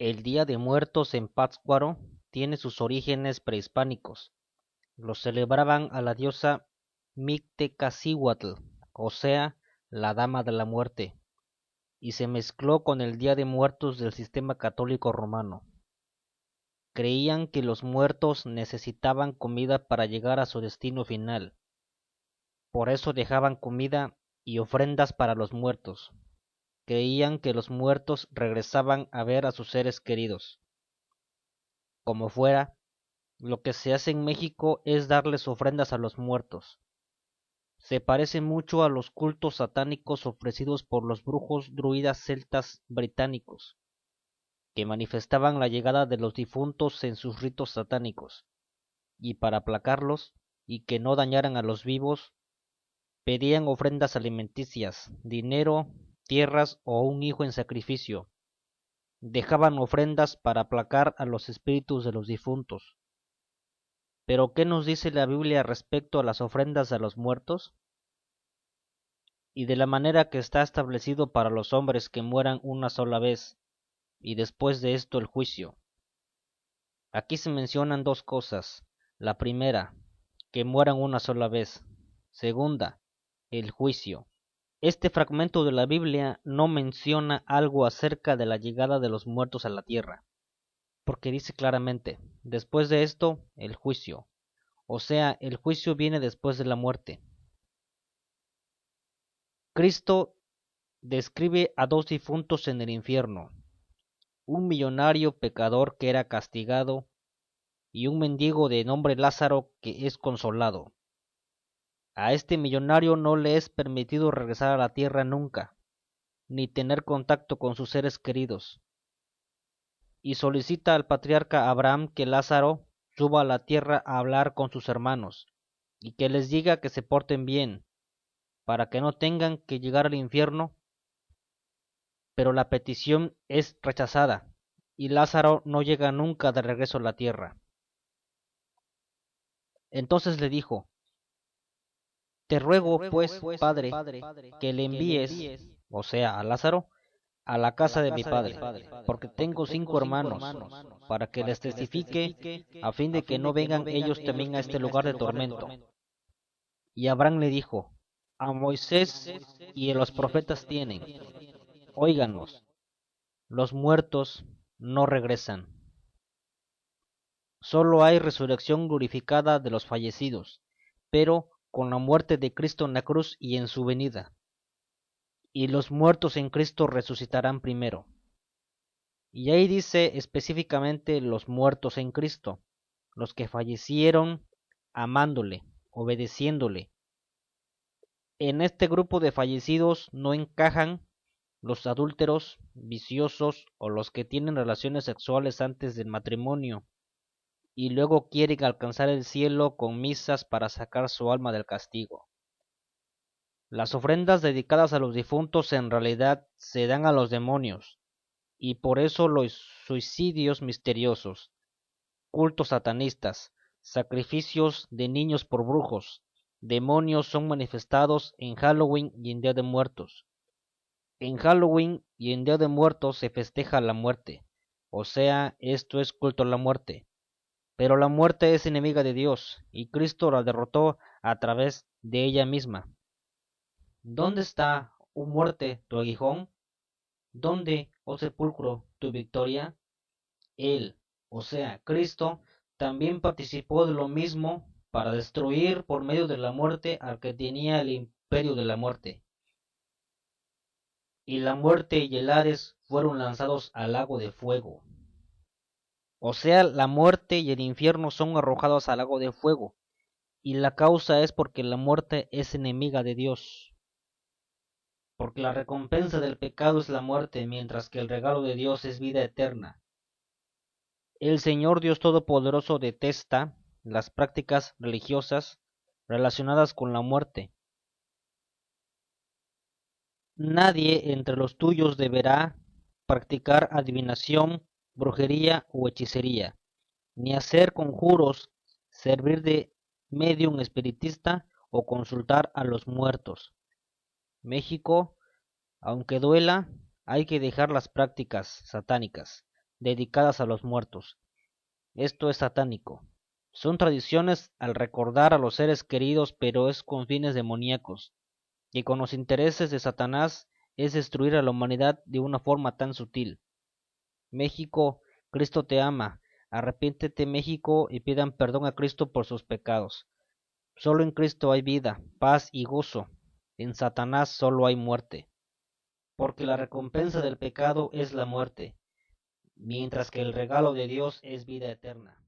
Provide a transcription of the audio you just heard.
El Día de Muertos en Pátzcuaro tiene sus orígenes prehispánicos. Lo celebraban a la diosa Mictecacihuatl, o sea, la Dama de la Muerte, y se mezcló con el Día de Muertos del sistema católico romano. Creían que los muertos necesitaban comida para llegar a su destino final. Por eso dejaban comida y ofrendas para los muertos. Creían que los muertos regresaban a ver a sus seres queridos. Como fuera, lo que se hace en México es darles ofrendas a los muertos. Se parece mucho a los cultos satánicos ofrecidos por los brujos druidas celtas británicos, que manifestaban la llegada de los difuntos en sus ritos satánicos, y para aplacarlos y que no dañaran a los vivos, pedían ofrendas alimenticias, dinero, tierras o un hijo en sacrificio. Dejaban ofrendas para aplacar a los espíritus de los difuntos. Pero ¿qué nos dice la Biblia respecto a las ofrendas a los muertos? Y de la manera que está establecido para los hombres que mueran una sola vez, y después de esto el juicio. Aquí se mencionan dos cosas. La primera, que mueran una sola vez. Segunda, el juicio. Este fragmento de la Biblia no menciona algo acerca de la llegada de los muertos a la tierra, porque dice claramente, después de esto, el juicio. O sea, el juicio viene después de la muerte. Cristo describe a dos difuntos en el infierno, un millonario pecador que era castigado y un mendigo de nombre Lázaro que es consolado. A este millonario no le es permitido regresar a la tierra nunca, ni tener contacto con sus seres queridos, y solicita al patriarca Abraham que Lázaro suba a la tierra a hablar con sus hermanos, y que les diga que se porten bien, para que no tengan que llegar al infierno, pero la petición es rechazada, y Lázaro no llega nunca de regreso a la tierra. Entonces le dijo, te ruego, pues, Padre, que le envíes, o sea, a Lázaro, a la casa de mi padre, porque tengo 5 hermanos, para que les testifique, a fin de que no vengan ellos también a este lugar de tormento. Y Abraham le dijo, a Moisés y a los profetas tienen, óiganlos, los muertos no regresan. Solo hay resurrección glorificada de los fallecidos, pero con la muerte de Cristo en la cruz y en su venida. Y los muertos en Cristo resucitarán primero. Y ahí dice específicamente los muertos en Cristo, los que fallecieron amándole, obedeciéndole. En este grupo de fallecidos no encajan los adúlteros, viciosos o los que tienen relaciones sexuales antes del matrimonio y luego quieren alcanzar el cielo con misas para sacar su alma del castigo. Las ofrendas dedicadas a los difuntos en realidad se dan a los demonios, y por eso los suicidios misteriosos, cultos satanistas, sacrificios de niños por brujos, demonios son manifestados en Halloween y en Día de Muertos. En Halloween y en Día de Muertos se festeja la muerte, o sea, esto es culto a la muerte. Pero la muerte es enemiga de Dios, y Cristo la derrotó a través de ella misma. ¿Dónde está, oh muerte, tu aguijón? ¿Dónde, oh sepulcro, tu victoria? Él, o sea, Cristo, también participó de lo mismo para destruir por medio de la muerte al que tenía el imperio de la muerte. Y la muerte y el Hades fueron lanzados al lago de fuego. O sea, la muerte y el infierno son arrojados al lago de fuego, y la causa es porque la muerte es enemiga de Dios. Porque la recompensa del pecado es la muerte, mientras que el regalo de Dios es vida eterna. El Señor Dios Todopoderoso detesta las prácticas religiosas relacionadas con la muerte. Nadie entre los tuyos deberá practicar adivinación, brujería o hechicería, ni hacer conjuros, servir de medium espiritista o consultar a los muertos. México, aunque duela, hay que dejar las prácticas satánicas. dedicadas a los muertos. Esto es satánico. Son tradiciones al recordar a los seres queridos, pero es con fines demoníacos, y con los intereses de Satanás es destruir a la humanidad de una forma tan sutil. México, Cristo te ama. Arrepiéntete, México, y pidan perdón a Cristo por sus pecados. Solo en Cristo hay vida, paz y gozo. En Satanás solo hay muerte. Porque la recompensa del pecado es la muerte, mientras que el regalo de Dios es vida eterna.